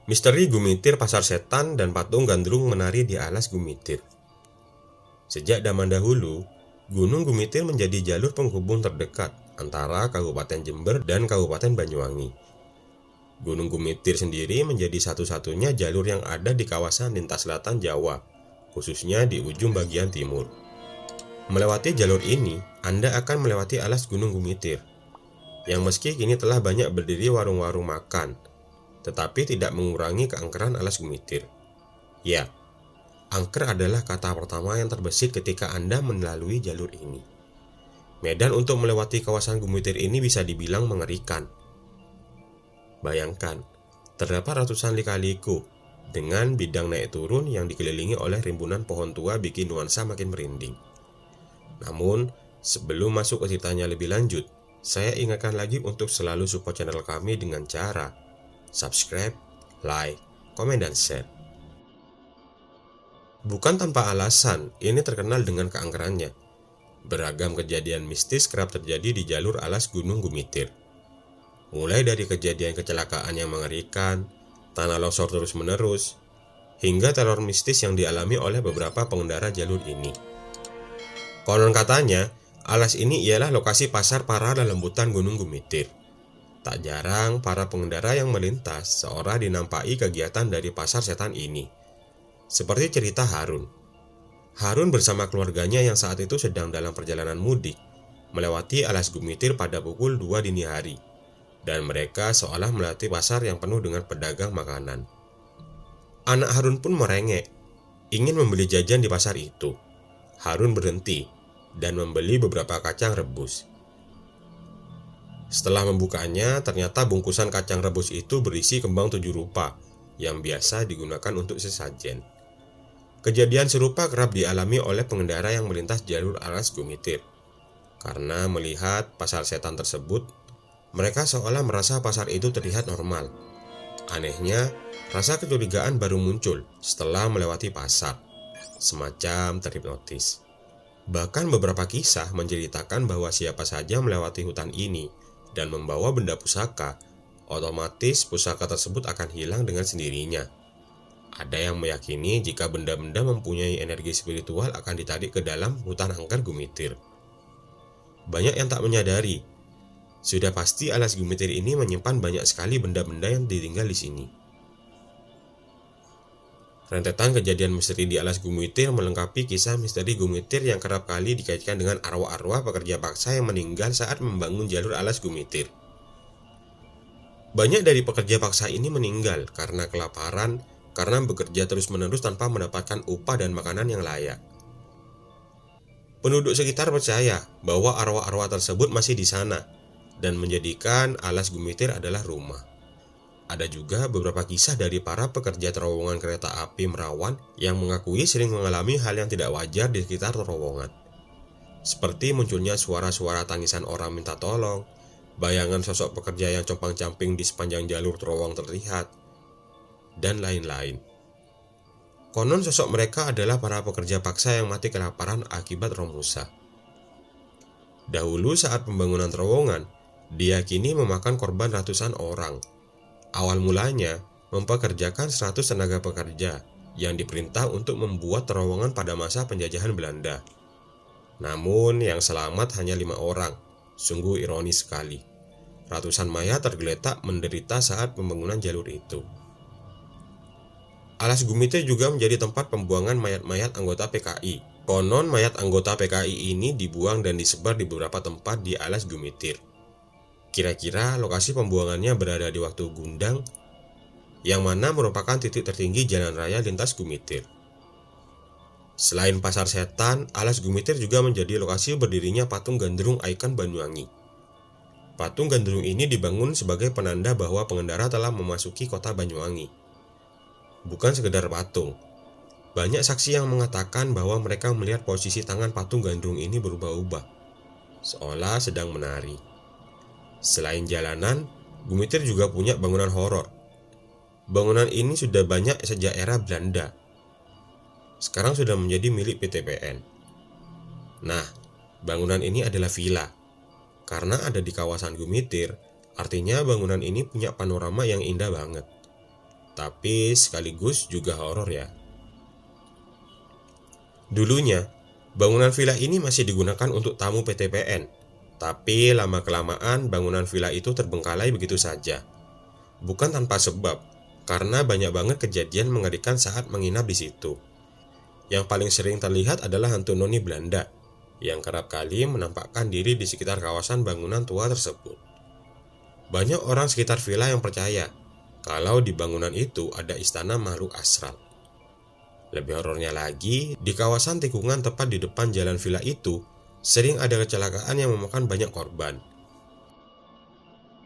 Misteri Gumitir Pasar Setan dan patung gandrung menari di alas Gumitir. Sejak zaman dahulu, Gunung Gumitir menjadi jalur penghubung terdekat antara Kabupaten Jember dan Kabupaten Banyuwangi. Gunung Gumitir sendiri menjadi satu-satunya jalur yang ada di kawasan lintas selatan Jawa, khususnya di ujung bagian timur. Melewati jalur ini, Anda akan melewati alas Gunung Gumitir, yang meski kini telah banyak berdiri warung-warung makan, tetapi tidak mengurangi keangkeran alas Gumitir. Ya, angker adalah kata pertama yang terbesit ketika Anda melalui jalur ini. Medan untuk melewati kawasan Gumitir ini bisa dibilang mengerikan. Bayangkan, terdapat ratusan lika-liku dengan bidang naik turun yang dikelilingi oleh rimbunan pohon tua bikin nuansa makin merinding. Namun, sebelum masuk ke ceritanya lebih lanjut, saya ingatkan lagi untuk selalu support channel kami dengan cara subscribe, like, komen, dan share. Bukan tanpa alasan, ini terkenal dengan keangkerannya. Beragam kejadian mistis kerap terjadi di jalur alas Gunung Gumitir. Mulai dari kejadian kecelakaan yang mengerikan, tanah longsor terus-menerus, hingga teror mistis yang dialami oleh beberapa pengendara jalur ini. Konon katanya, alas ini ialah lokasi pasar para lelembutan Gunung Gumitir. Tak jarang para pengendara yang melintas seorang dinampai kegiatan dari pasar setan ini. Seperti cerita Harun. Harun bersama keluarganya yang saat itu sedang dalam perjalanan mudik, melewati alas Gumitir pada pukul 2 dini hari. Dan mereka seolah melewati pasar yang penuh dengan pedagang makanan. Anak Harun pun merengek, ingin membeli jajan di pasar itu. Harun berhenti dan membeli beberapa kacang rebus. Setelah membukanya, ternyata bungkusan kacang rebus itu berisi kembang 7 rupa yang biasa digunakan untuk sesajen. Kejadian serupa kerap dialami oleh pengendara yang melintas jalur alas Gumitir. Karena melihat pasar setan tersebut, mereka seolah merasa pasar itu terlihat normal. Anehnya, rasa kecurigaan baru muncul setelah melewati pasar, semacam terhipnotis. Bahkan beberapa kisah menceritakan bahwa siapa saja melewati hutan ini dan membawa benda pusaka, otomatis pusaka tersebut akan hilang dengan sendirinya. Ada yang meyakini jika benda-benda mempunyai energi spiritual akan ditarik ke dalam hutan angker Gumitir. Banyak yang tak menyadari, sudah pasti alas Gumitir ini menyimpan banyak sekali benda-benda yang ditinggal di sini. Rentetan kejadian misteri di alas Gumitir melengkapi kisah misteri Gumitir yang kerap kali dikaitkan dengan arwah-arwah pekerja paksa yang meninggal saat membangun jalur alas Gumitir. Banyak dari pekerja paksa ini meninggal karena kelaparan, karena bekerja terus-menerus tanpa mendapatkan upah dan makanan yang layak. Penduduk sekitar percaya bahwa arwah-arwah tersebut masih di sana dan menjadikan alas Gumitir adalah rumah. Ada juga beberapa kisah dari para pekerja terowongan kereta api Merawan yang mengakui sering mengalami hal yang tidak wajar di sekitar terowongan. Seperti munculnya suara-suara tangisan orang minta tolong, bayangan sosok pekerja yang compang-camping di sepanjang jalur terowong terlihat, dan lain-lain. Konon sosok mereka adalah para pekerja paksa yang mati kelaparan akibat Romusa. Dahulu saat pembangunan terowongan, diyakini memakan korban ratusan orang. Awal mulanya mempekerjakan 100 tenaga pekerja yang diperintah untuk membuat terowongan pada masa penjajahan Belanda. Namun yang selamat hanya 5 orang. Sungguh ironis sekali. Ratusan mayat tergeletak menderita saat pembangunan jalur itu. Alas Gumitir juga menjadi tempat pembuangan mayat-mayat anggota PKI. Konon mayat anggota PKI ini dibuang dan disebar di beberapa tempat di alas Gumitir. Kira-kira lokasi pembuangannya berada di waktu Gundang, yang mana merupakan titik tertinggi jalan raya lintas Gumitir. Selain pasar setan, alas Gumitir juga menjadi lokasi berdirinya patung gandrung ikon Banyuwangi. Patung gandrung ini dibangun sebagai penanda bahwa pengendara telah memasuki kota Banyuwangi. Bukan sekedar patung. Banyak saksi yang mengatakan bahwa mereka melihat posisi tangan patung gandrung ini berubah-ubah, seolah sedang menari. Selain jalanan, Gumitir juga punya bangunan horor. Bangunan ini sudah banyak sejak era Belanda. Sekarang sudah menjadi milik PTPN. Nah, bangunan ini adalah villa. Karena ada di kawasan Gumitir, artinya bangunan ini punya panorama yang indah banget. tapi sekaligus juga horor ya. Dulunya, bangunan villa ini masih digunakan untuk tamu PTPN, tapi lama-kelamaan bangunan villa itu terbengkalai begitu saja. Bukan tanpa sebab, karena banyak banget kejadian mengerikan saat menginap di situ. Yang paling sering terlihat adalah hantu noni Belanda, yang kerap kali menampakkan diri di sekitar kawasan bangunan tua tersebut. Banyak orang sekitar villa yang percaya kalau di bangunan itu ada istana makhluk astral. Lebih horornya lagi, di kawasan tikungan tepat di depan jalan villa itu, sering ada kecelakaan yang memakan banyak korban.